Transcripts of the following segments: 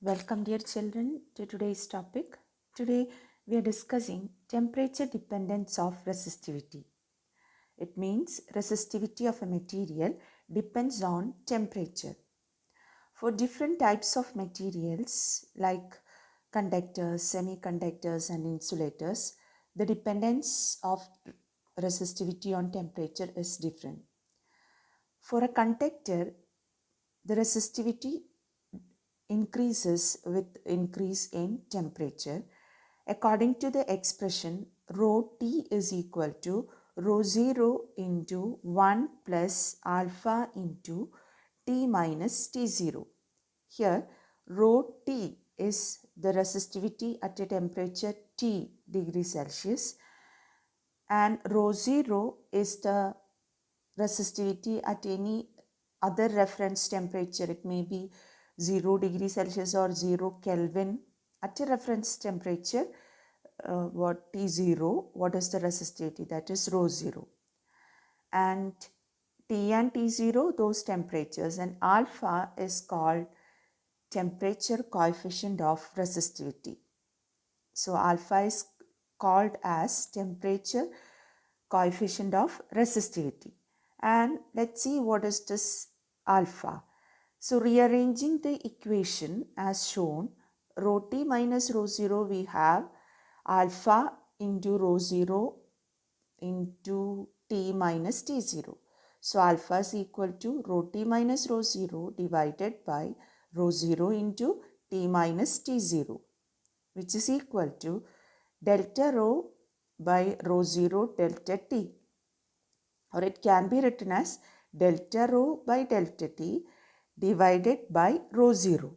Welcome dear children to today's topic. Today we are discussing temperature dependence of resistivity. It means resistivity of a material depends on temperature. For different types of materials like conductors, semiconductors and insulators, the dependence of resistivity on temperature is different. For a conductor, the resistivity increases with increase in temperature. According to the expression, rho T is equal to rho 0 into 1 plus alpha into T minus T0. Here, rho T is the resistivity at a temperature T degrees Celsius and rho 0 is the resistivity at any other reference temperature. It may be 0 degrees Celsius or 0 Kelvin. At a reference temperature, what T0, what is the resistivity? That is rho 0. And T and T0, those temperatures, and alpha is called temperature coefficient of resistivity. So alpha is called as temperature coefficient of resistivity. And let's see what is this alpha. So rearranging the equation as shown, rho T minus rho 0, we have alpha into rho 0 into T minus T0. So alpha is equal to rho T minus rho 0 divided by rho 0 into T minus T0, which is equal to delta rho by rho 0 delta T, or it can be written as delta rho by delta T divided by rho 0.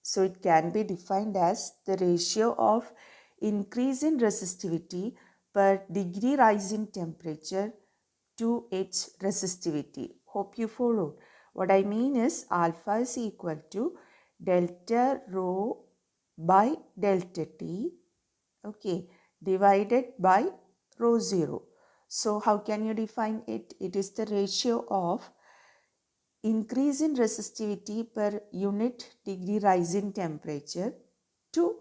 So it can be defined as the ratio of increase in resistivity per degree rise in temperature to its resistivity. Hope you followed. What I mean is alpha is equal to delta rho by delta T, okay, divided by rho 0. So how can you define it? It is the ratio of increase in resistivity per unit degree rise in temperature to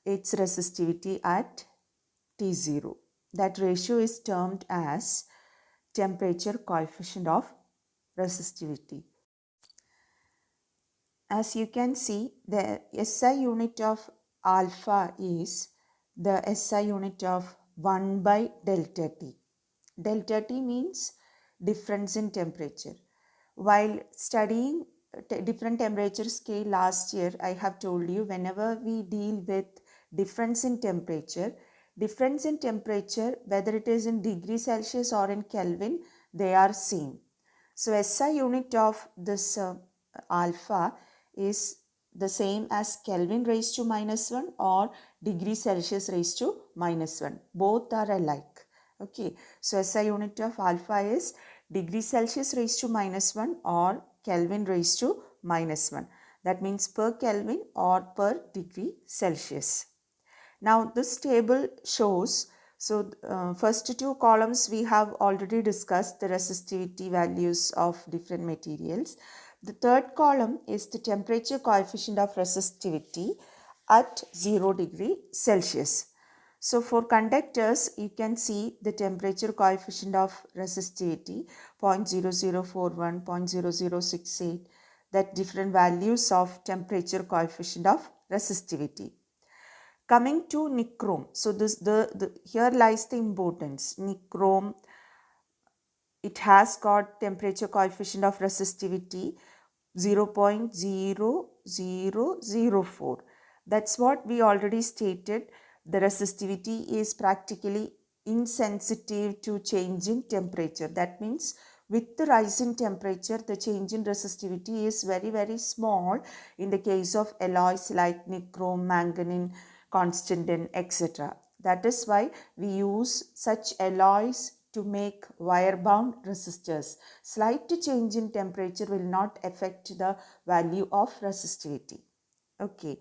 its resistivity at T0. That ratio is termed as temperature coefficient of resistivity. As you can see, the SI unit of alpha is the SI unit of 1 by delta T. Delta T means difference in temperature. While studying different temperature scale last year, I have told you whenever we deal with difference in temperature, whether it is in degree Celsius or in Kelvin, they are same. So SI unit of this alpha is the same as Kelvin raised to minus 1 or degree Celsius raised to minus 1. Both are alike. Okay, so SI unit of alpha is degree Celsius raised to minus 1 or Kelvin raised to minus 1. That means per Kelvin or per degree Celsius. Now this table shows, so first two columns we have already discussed the resistivity values of different materials. The third column is the temperature coefficient of resistivity at 0 degree Celsius. So for conductors, you can see the temperature coefficient of resistivity 0.0041, 0.0068, that different values of temperature coefficient of resistivity. Coming to nichrome, so this here lies the importance. Nichrome, it has got temperature coefficient of resistivity 0.0004. That's what we already stated. The resistivity is practically insensitive to change in temperature. That means with the rise in temperature, the change in resistivity is very, very small in the case of alloys like nichrome, manganese, constantan, etc. That is why we use such alloys to make wire-bound resistors. Slight change in temperature will not affect the value of resistivity. Okay.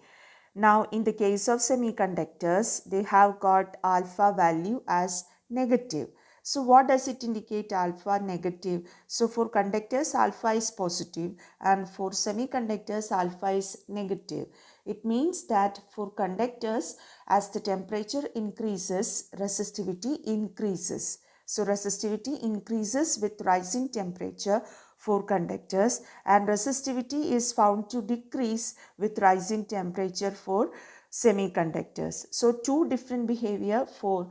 Now, in the case of semiconductors, they have got alpha value as negative. So what does it indicate? Alpha negative. So for conductors alpha is positive and for semiconductors alpha is negative. It means that for conductors, as the temperature increases, resistivity increases. So resistivity increases with rising temperature for conductors, and resistivity is found to decrease with rising temperature for semiconductors. So two different behavior for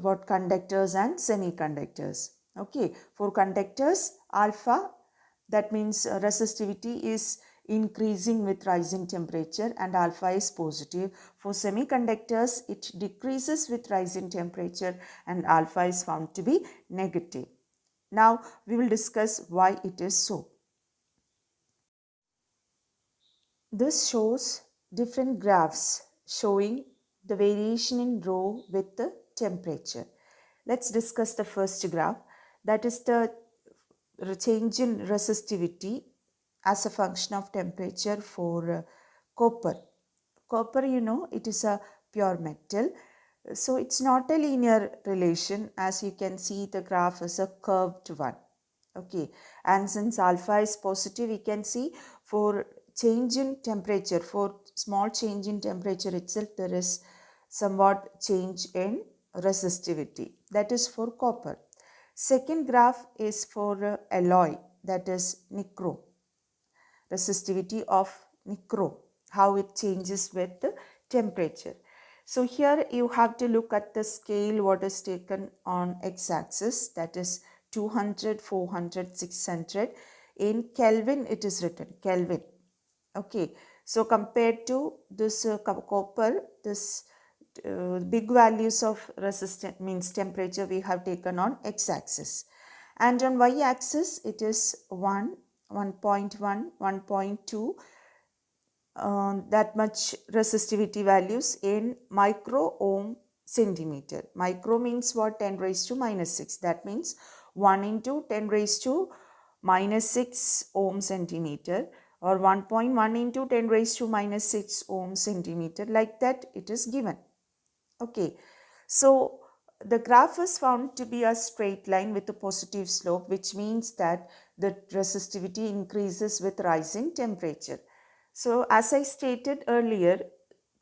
what conductors and semiconductors. Okay, for conductors alpha, that means resistivity is increasing with rising temperature and alpha is positive. For semiconductors it decreases with rising temperature and alpha is found to be negative. Now we will discuss why it is so. This shows different graphs showing the variation in rho with the temperature. Let's discuss the first graph, that is the change in resistivity as a function of temperature for copper. Copper, you know, it is a pure metal. So it's not a linear relation. As you can see, the graph is a curved one. Okay, and since alpha is positive, we can see for change in temperature, for small change in temperature itself, there is somewhat change in resistivity. That is for copper. Second graph is for alloy, that is nichrome. Resistivity of nichrome, how it changes with the temperature. So here you have to look at the scale what is taken on x-axis, that is 200, 400, 600. In Kelvin it is written, Kelvin. Okay, so compared to this copper, this big values of resistance means temperature we have taken on x-axis, and on y-axis it is 1, 1.1, 1.2, that much resistivity values in micro ohm centimeter. Micro means what? 10 raised to minus 6. That means 1 into 10 raised to minus 6 ohm centimeter, or 1.1 into 10 raised to minus 6 ohm centimeter, like that it is given. Okay, so the graph is found to be a straight line with a positive slope, which means that the resistivity increases with rising temperature. So as I stated earlier,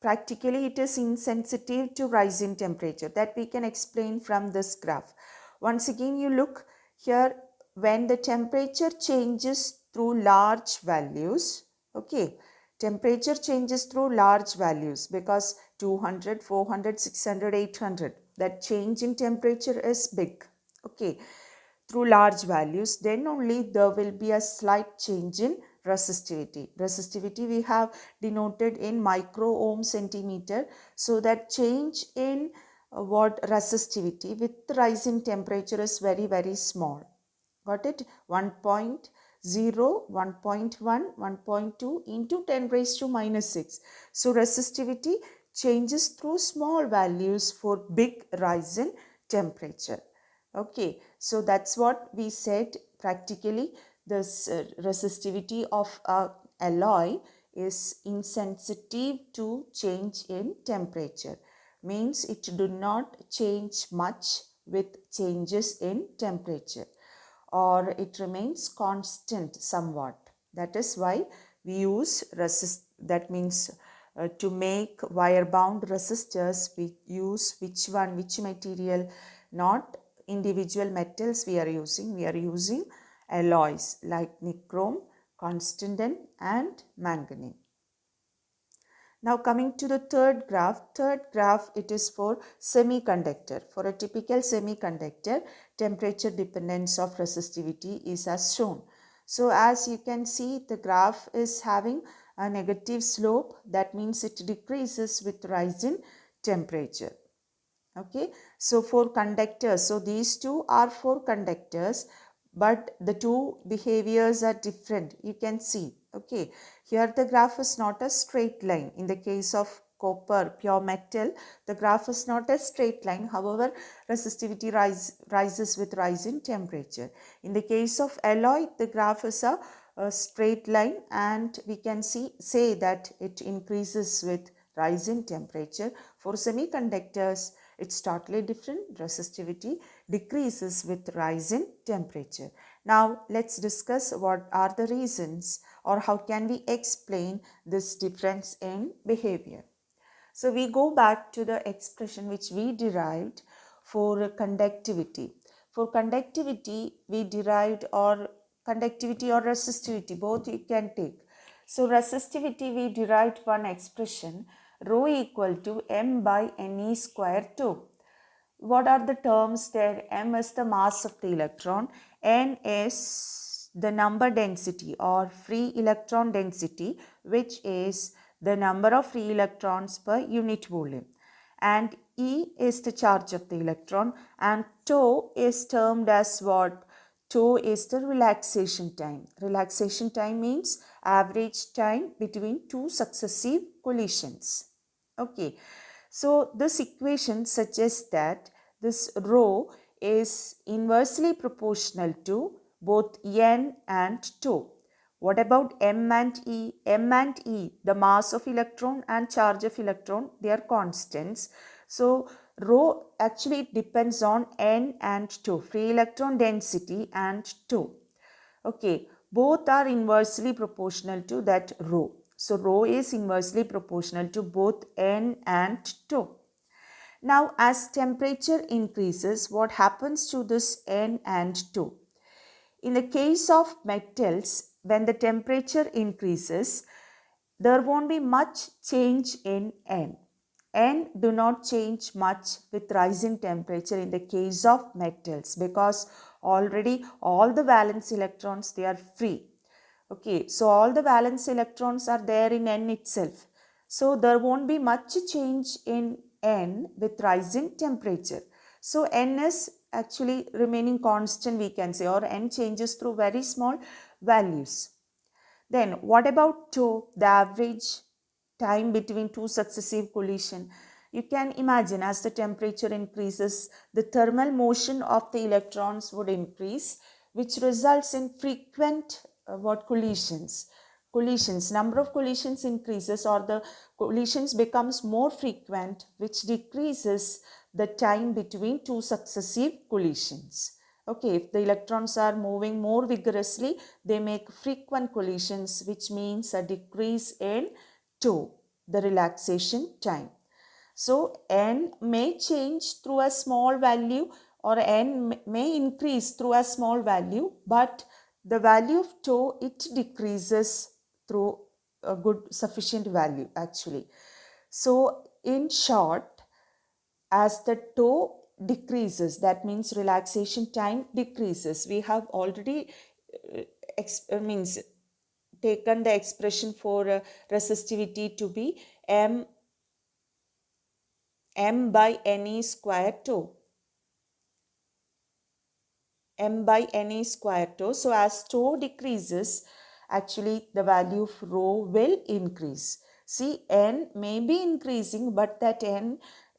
practically it is insensitive to rise in temperature. That we can explain from this graph. Once again, you look here, when the temperature changes through large values, okay, temperature changes through large values, because 200, 400, 600, 800, that change in temperature is big, okay, through large values, then only there will be a slight change in resistivity. Resistivity we have denoted in micro ohm centimeter. So that change in what resistivity with rise in temperature is very, very small. Got it? 1.0, 1.1, 1.2 into 10 raised to minus 6. So resistivity changes through small values for big rise in temperature. Okay, so that's what we said. Practically, this resistivity of a alloy is insensitive to change in temperature. Means it do not change much with changes in temperature, or it remains constant somewhat. That is why we use that means to make wire bound resistors, we use which material, not individual metals we are using alloys like nichrome, tungsten and manganese. Now coming to the third graph, it is for semiconductor. For a typical semiconductor, temperature dependence of resistivity is as shown. So as you can see, the graph is having a negative slope. That means it decreases with rise in temperature. Okay, so for conductors, so these two are for conductors, but the two behaviors are different. You can see, okay, here the graph is not a straight line. In the case of copper, pure metal, the graph is not a straight line. However, resistivity rises with rise in temperature. In the case of alloy, the graph is a straight line, and we can say that it increases with rise in temperature. For semiconductors, it's totally different. Resistivity decreases with rise in temperature. Now let's discuss what are the reasons or how can we explain this difference in behavior. So we go back to the expression which we derived for conductivity. For conductivity, we derived or conductivity or resistivity, both you can take. So resistivity, we derived one expression, rho equal to m by ne square 2. What are the terms there? M is the mass of the electron, N is the number density or free electron density, which is the number of free electrons per unit volume, and E is the charge of the electron, and tau is termed as what? Tau is the relaxation time. Relaxation time means average time between two successive collisions. Okay. So this equation suggests that this rho is inversely proportional to both n and tau. What about m and E? M and E, the mass of electron and charge of electron, they are constants. So rho actually depends on n and tau, free electron density and tau. Okay, both are inversely proportional to that rho. So rho is inversely proportional to both n and tau. Now as temperature increases, what happens to this n and tau? In the case of metals, when the temperature increases, there won't be much change in n. N do not change much with rising temperature in the case of metals because already all the valence electrons, they are free. Okay, so all the valence electrons are there in n itself. So there won't be much change in n with rising temperature. So n is actually remaining constant, we can say, or n changes through very small values. Then what about tau, the average time between two successive collision? You can imagine as the temperature increases, the thermal motion of the electrons would increase, which results in frequent collisions. Number of collisions increases, or the collisions becomes more frequent, which decreases the time between two successive collisions. Okay, if the electrons are moving more vigorously, they make frequent collisions, which means a decrease in tau, the relaxation time. So n may change through a small value, or n may increase through a small value, but the value of tau, it decreases through a good sufficient value actually. So in short, as the tau decreases, that means relaxation time decreases. We have already taken the expression for resistivity to be m by ne square tau. M by ne square tau. So as tau decreases, actually the value of rho will increase. See, n may be increasing, but that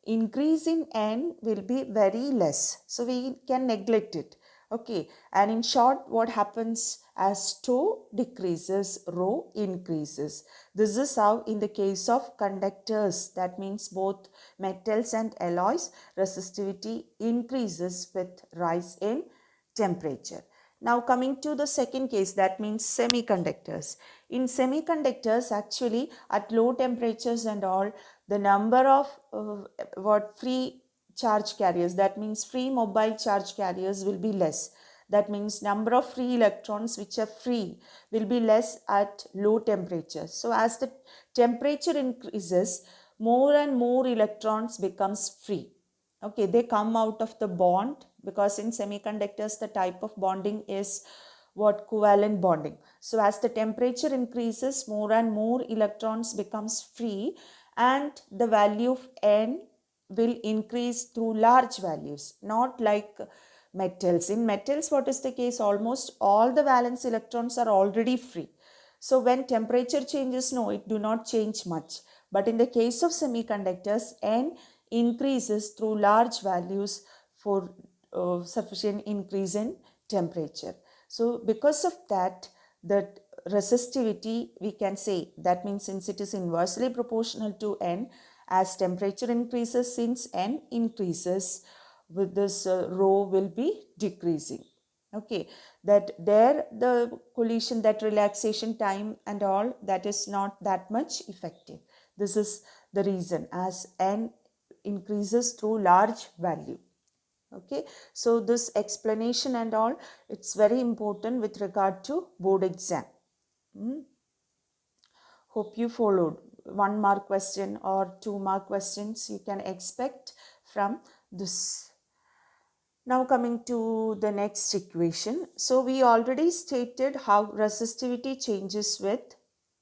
increase in n will be very less. So we can neglect it. Okay, and in short, what happens as tau decreases, rho increases. This is how in the case of conductors, that means both metals and alloys, resistivity increases with rise in temperature. Now coming to the second case, that means semiconductors. In semiconductors, actually at low temperatures and all, the number of free charge carriers, that means free mobile charge carriers, will be less. That means number of free electrons which are free will be less at low temperature. So as the temperature increases, more and more electrons becomes free. Okay, they come out of the bond, because in semiconductors the type of bonding is what? Covalent bonding. So as the temperature increases, more and more electrons becomes free, and the value of n will increase through large values, not like metals. In metals, what is the case? Almost all the valence electrons are already free. So when temperature changes, no, it do not change much. But in the case of semiconductors, n increases through large values for sufficient increase in temperature. So because of that, the resistivity, we can say, that means since it is inversely proportional to n, as temperature increases, since n increases, with this rho will be decreasing. Okay, that there the collision, that relaxation time and all, that is not that much effective. This is the reason, as n increases through large value. Okay, so this explanation and all, it's very important with regard to board exam. Hope you followed. 1 mark question or 2 mark questions you can expect from this. Now coming to the next equation. So we already stated how resistivity changes with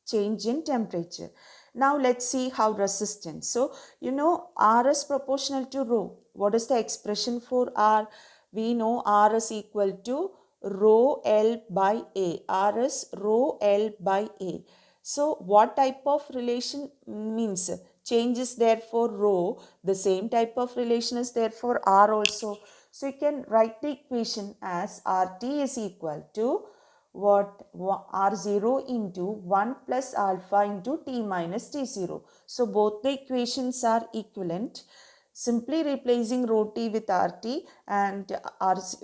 change in temperature. Now let's see how resistance. So you know R is proportional to rho. What is the expression for R? We know R is equal to rho L by A. R is rho L by A. So what type of relation means change is there for rho, the same type of relation is there for R also. So you can write the equation as RT is equal to what? R0 into 1 plus alpha into T minus T0. So both the equations are equivalent. Simply replacing rho T with RT and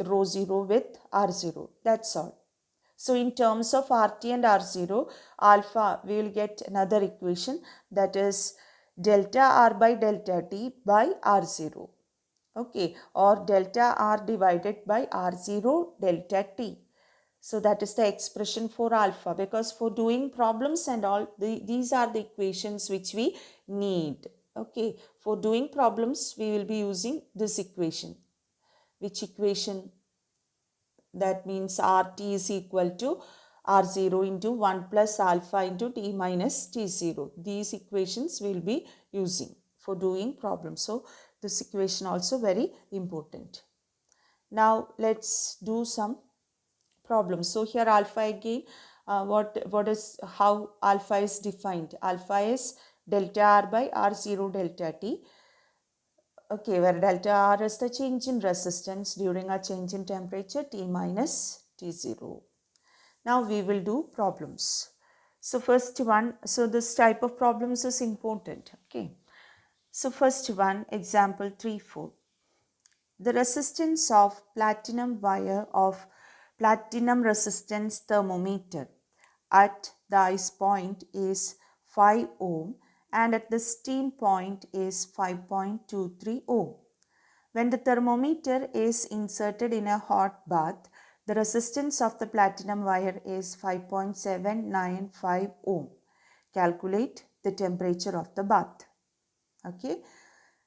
rho 0 with R0. That's all. So in terms of RT and R0, alpha, we will get another equation, that is delta R by delta T by R0. Okay, or delta R divided by R0 delta T. So that is the expression for alpha, because for doing problems and all, these are the equations which we need. Okay, for doing problems, we will be using this equation. Which equation? That means RT is equal to R0 into 1 plus alpha into T minus T0. These equations we will be using for doing problems. So this equation also very important. Now let's do some problems. So here alpha again, how alpha is defined? Alpha is delta R by R0 delta T. Okay, where delta R is the change in resistance during a change in temperature, T minus T0. Now we will do problems. So first one, so this type of problems is important. Okay. So first one, example 3-4. The resistance of platinum wire of platinum resistance thermometer at the ice point is 5 ohm and at the steam point is 5.23 ohm. When the thermometer is inserted in a hot bath, the resistance of the platinum wire is 5.795 ohm. Calculate the temperature of the bath. Okay.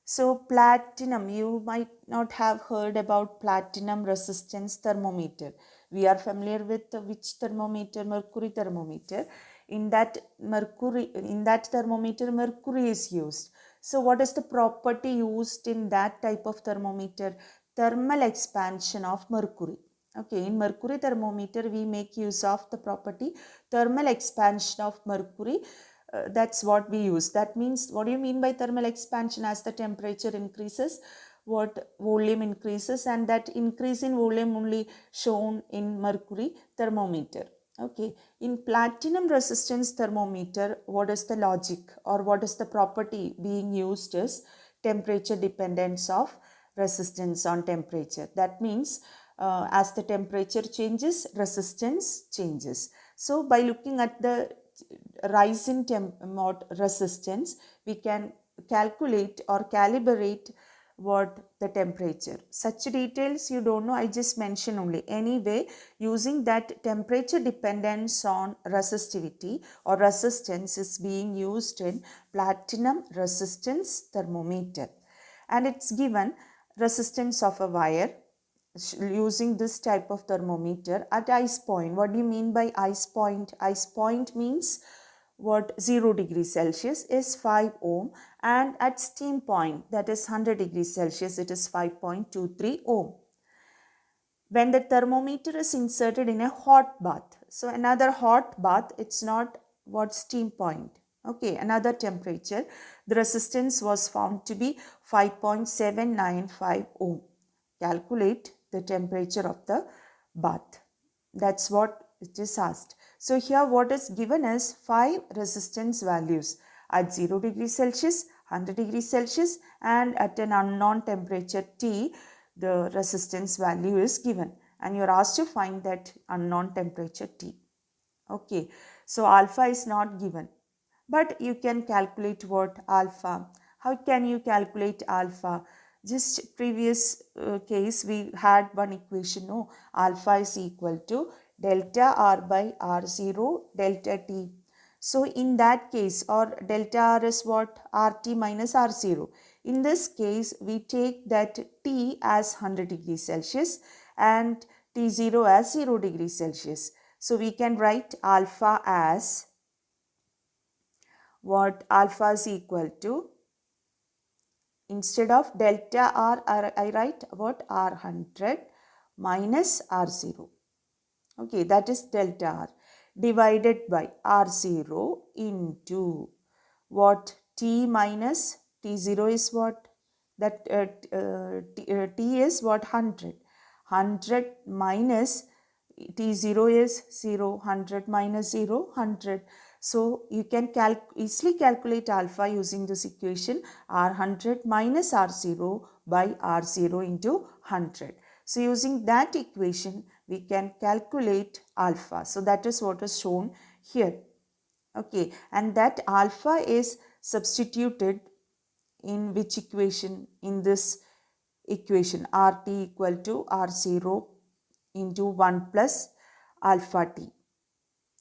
So platinum, you might not have heard about platinum resistance thermometer. We are familiar with which thermometer? Mercury thermometer. In that thermometer, mercury is used. So what is the property used in that type of thermometer? Thermal expansion of mercury. Okay, in mercury thermometer, we make use of the property thermal expansion of mercury. That's what we use. That means, what do you mean by thermal expansion? As the temperature increases, what volume increases, and that increase in volume only shown in mercury thermometer. Okay, in platinum resistance thermometer, what is the logic or what is the property being used is temperature dependence of resistance on temperature. That means as the temperature changes, resistance changes. So by looking at the rise in resistance, we can calculate or calibrate what the temperature. Such details you don't know, I just mention only. Anyway, using that temperature dependence on resistivity or resistance is being used in platinum resistance thermometer, and it's given resistance of a wire using this type of thermometer at ice point. What do you mean by ice point? Ice point means what? 0 degrees Celsius is 5 ohm, and at steam point, that is 100 degrees Celsius, it is 5.23 ohm. When the thermometer is inserted in a hot bath, so another hot bath, it's not what? Steam point. Okay, another temperature, the resistance was found to be 5.795 ohm. Calculate the temperature of the bath. That's what it is asked. So here what is given is 5 resistance values at 0 degrees Celsius, 100 degrees Celsius, and at an unknown temperature T. the resistance value is given and you are asked to find that unknown temperature T. Okay, so alpha is not given, but you can calculate what alpha. How can you calculate alpha? Just previous case we had one equation, no, alpha is equal to delta R by R0 delta T. So in that case, or delta R is what? RT minus R0. In this case, we take that T as 100 degrees Celsius and T0 as 0 degrees Celsius. So we can write alpha as what? Alpha is equal to, instead of delta R, I write what? R100 minus R0. Okay, that is delta R divided by R0 into what? T minus T0 is what? That T is what? 100. 100 minus T0 is 0. 100 minus 0, 100. So you can easily calculate alpha using this equation, R100 minus R0 by R0 into 100. So using that equation, we can calculate alpha. So that is what is shown here. Okay, and that alpha is substituted in which equation? In this equation, RT equal to R0 into 1 plus alpha T.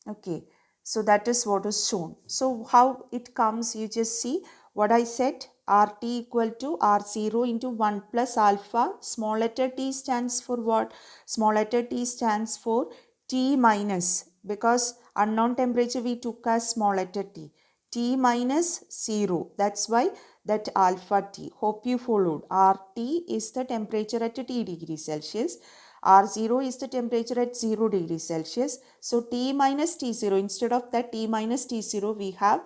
Okay, so that is what is shown. So how it comes, you just see what I said. RT equal to R0 into 1 plus alpha. Small letter t stands for what? Small letter t stands for T minus, because unknown temperature we took as small letter t. T minus 0. That's why that alpha T. Hope you followed. RT is the temperature at T degrees Celsius. R0 is the temperature at 0 degrees Celsius. So T minus T0, instead of that T minus T0, we have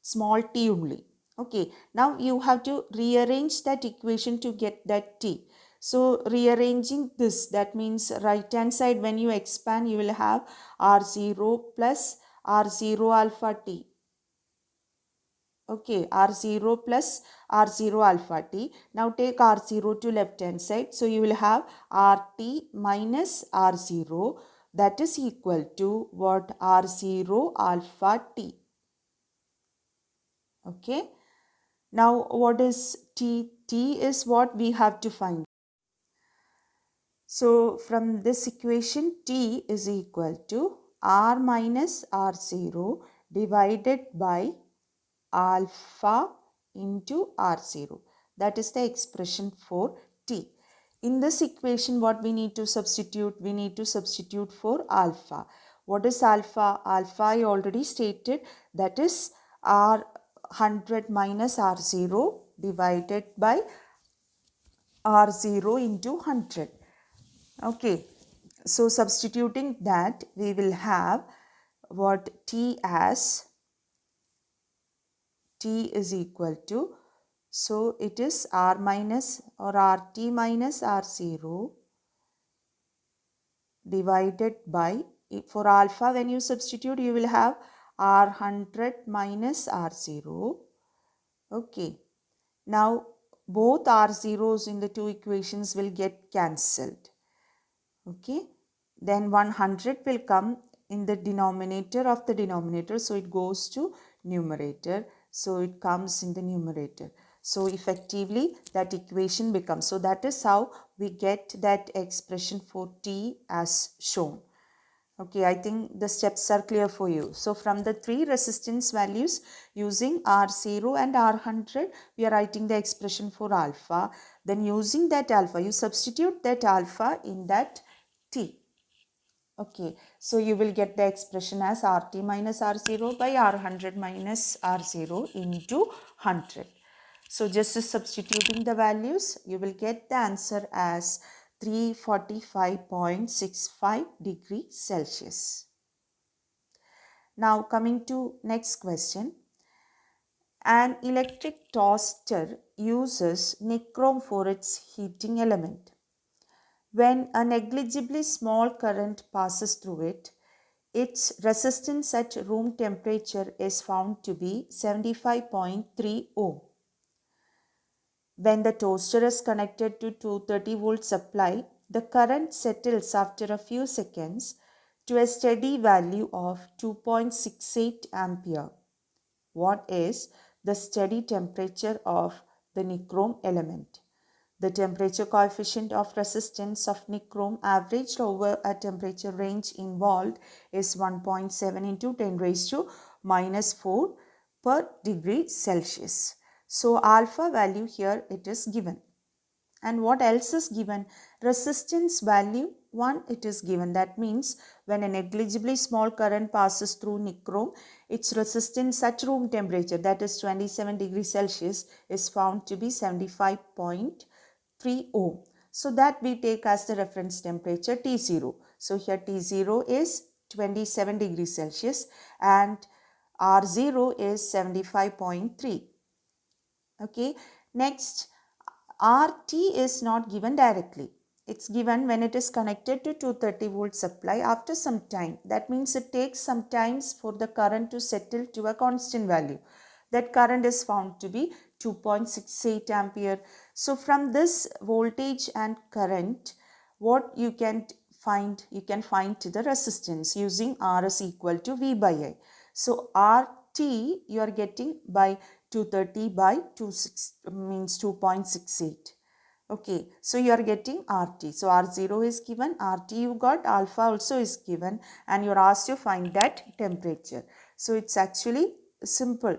small t only. Okay, now you have to rearrange that equation to get that T. So rearranging this, that means right hand side when you expand, you will have R0 plus R0 alpha T. Okay, R0 plus R0 alpha T. Now take R0 to left hand side. So you will have RT minus R0, that is equal to what? R0 alpha T. Okay. Now what is T? T is what we have to find. So from this equation, T is equal to R minus R0 divided by alpha into R0. That is the expression for T. In this equation, what we need to substitute? We need to substitute for alpha. What is alpha? Alpha I already stated, that is R100 minus R0 divided by R0 into 100. Okay, so substituting that, we will have what? T as T is equal to, so it is R minus or RT minus R0 divided by, for alpha when you substitute, you will have R100 minus R0. Okay, now both R0s in the two equations will get cancelled. Okay, then 100 will come in the denominator of the denominator, so it goes to numerator, so it comes in the numerator. So effectively that equation becomes, so that is how we get that expression for T as shown. Okay, I think the steps are clear for you. So from the three resistance values, using R0 and R100, we are writing the expression for alpha. Then using that alpha, you substitute that alpha in that T. Okay, so you will get the expression as RT minus R0 by R100 minus R0 into 100. So just substituting the values, you will get the answer as 345.65 degrees Celsius. Now coming to next question. An electric toaster uses nichrome for its heating element. When a negligibly small current passes through it, its resistance at room temperature is found to be 75.3 ohm. When the toaster is connected to 230 volt supply, the current settles after a few seconds to a steady value of 2.68 ampere. What is the steady temperature of the nichrome element? The temperature coefficient of resistance of nichrome averaged over a temperature range involved is 1.7 into 10 raised to minus 4 per degree Celsius. So alpha value here it is given. And what else is given? Resistance value 1 it is given. That means when a negligibly small current passes through nichrome, its resistance at room temperature, that is 27 degrees Celsius, is found to be 75.3 ohm. So that we take as the reference temperature T0. So here T0 is 27 degrees Celsius and R0 is 75.3. Okay, next, RT is not given directly. It's given when it is connected to 230 volt supply after some time. That means it takes some time for the current to settle to a constant value. That current is found to be 2.68 ampere. So from this voltage and current, what you can find the resistance using R is equal to V by I. So RT you are getting by 230 by 26 means 2.68. Okay, so you are getting RT. So R0 is given, RT you got, alpha also is given, and you are asked to find that temperature. So it's actually simple.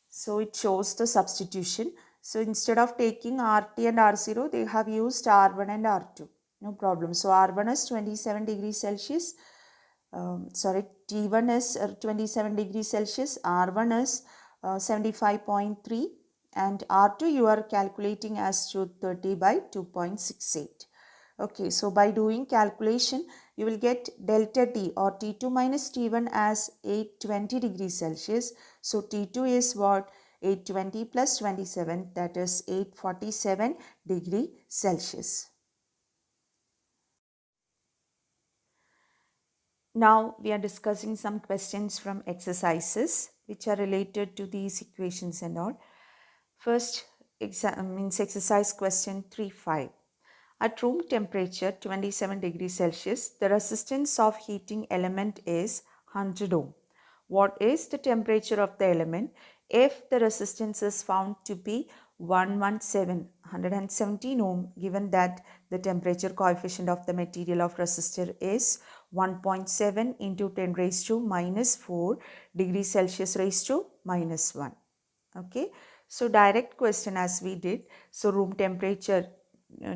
So it shows the substitution. So instead of taking RT and R0, they have used R1 and R2. No problem. So R1 is 27 degrees Celsius. T1 is 27 degrees Celsius. R1 is 75.3 and R2 you are calculating as 230 by 2.68. Okay, so by doing calculation, you will get delta T or T2 minus T1 as 820 degrees Celsius. So T2 is what? 820 plus 27, that is 847 degree Celsius. Now we are discussing some questions from exercises which are related to these equations and all. First exercise question 3.5. At room temperature 27 degrees Celsius, the resistance of heating element is 100 ohm. What is the temperature of the element if the resistance is found to be 117 ohm, given that the temperature coefficient of the material of resistor is 1.7 into 10 raised to minus 4 degrees Celsius raised to minus 1. Okay, so direct question as we did. So room temperature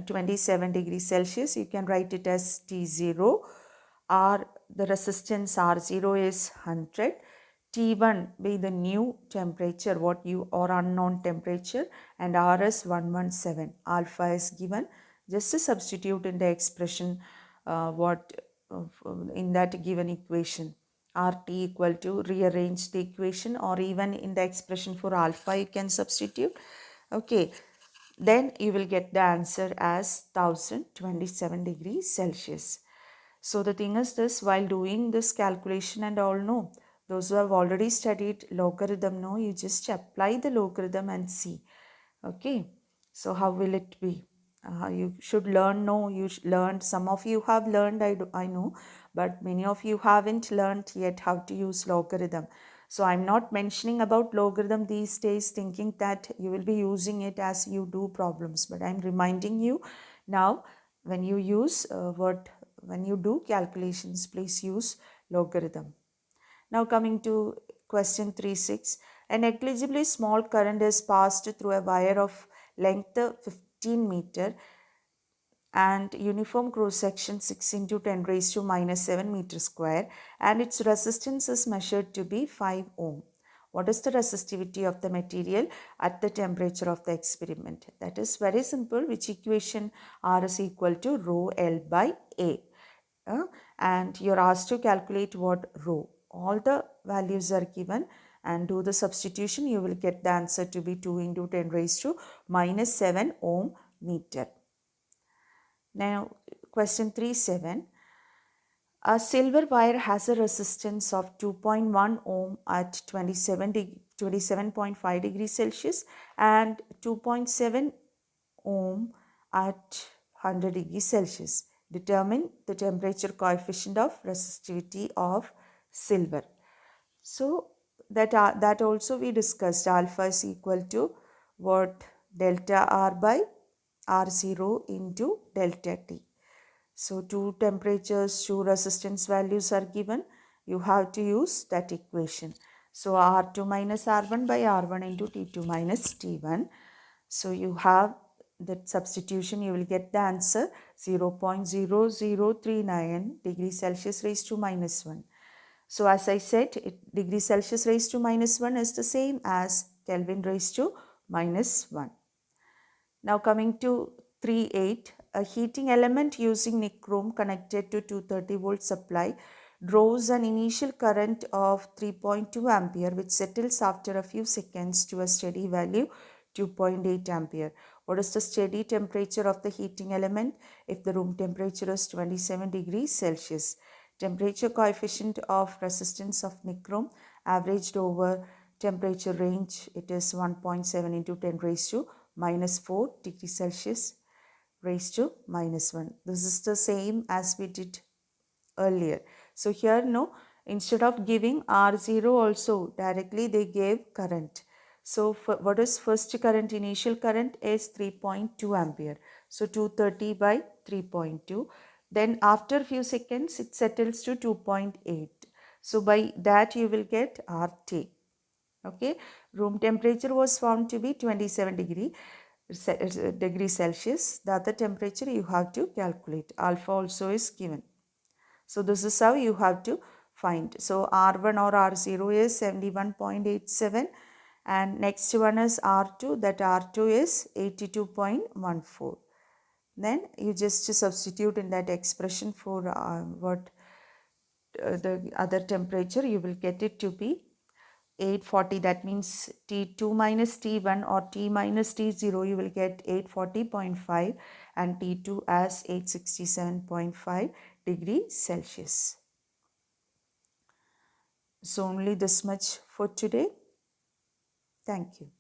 27 degrees Celsius, you can write it as T0. The resistance R0 is 100. T1 be the new temperature, what you or unknown temperature, and R is 117. Alpha is given. Just to substitute in the expression in that given equation. RT equal to, rearrange the equation, or even in the expression for alpha you can substitute. Okay, then you will get the answer as 1027 degrees Celsius. So the thing is this, while doing this calculation and all, no, those who have already studied logarithm, no, you just apply the logarithm and see. Okay, so how will it be? You should learn, no, you learned, some of you have learned, I know, but many of you haven't learned yet how to use logarithm. So I'm not mentioning about logarithm these days thinking that you will be using it as you do problems, but I'm reminding you now, when you use when you do calculations, please use logarithm. Now coming to question 3.6. A negligibly small current is passed through a wire of length 15 meter and uniform cross section 6 into 10 raised to minus 7 meter square, and its resistance is measured to be 5 ohm. What is the resistivity of the material at the temperature of the experiment? That is very simple, which equation? R is equal to rho L by A. And you're asked to calculate what? Rho. All the values are given and do the substitution. You will get the answer to be 2 into 10 raised to minus 7 ohm meter. Now question 3.7. A silver wire has a resistance of 2.1 ohm at 27 27.5 degrees Celsius and 2.7 ohm at 100 degrees Celsius. Determine the temperature coefficient of resistivity of silver. So that also we discussed, alpha is equal to what, delta R by R0 into delta T. So two temperatures, two resistance values are given. You have to use that equation. So R2 minus R1 by R1 into T2 minus T1. So you have that substitution, you will get the answer 0.0039 degrees Celsius raised to minus 1. So as I said, degree Celsius raised to minus 1 is the same as Kelvin raised to minus 1. Now coming to 3.8, a heating element using nichrome connected to 230 volt supply draws an initial current of 3.2 ampere which settles after a few seconds to a steady value 2.8 ampere. What is the steady temperature of the heating element if the room temperature is 27 degrees Celsius? Temperature coefficient of resistance of nichrome averaged over temperature range, it is 1.7 into 10 raised to minus 4 degrees Celsius raised to minus 1. This is the same as we did earlier. So here no, instead of giving R0 also directly they gave current. So what is first current? Initial current is 3.2 ampere. So 230 by 3.2. Then after few seconds it settles to 2.8. So by that you will get RT. Okay, room temperature was found to be 27 degree Celsius. The other temperature you have to calculate. Alpha also is given. So this is how you have to find. So R1 or R0 is 71.87 and next one is R2, that R2 is 82.14. Then you just substitute in that expression for the other temperature, you will get it to be 840. That means T2 minus T1 or T minus T0, you will get 840.5 and T2 as 867.5 degrees Celsius. So only this much for today. Thank you.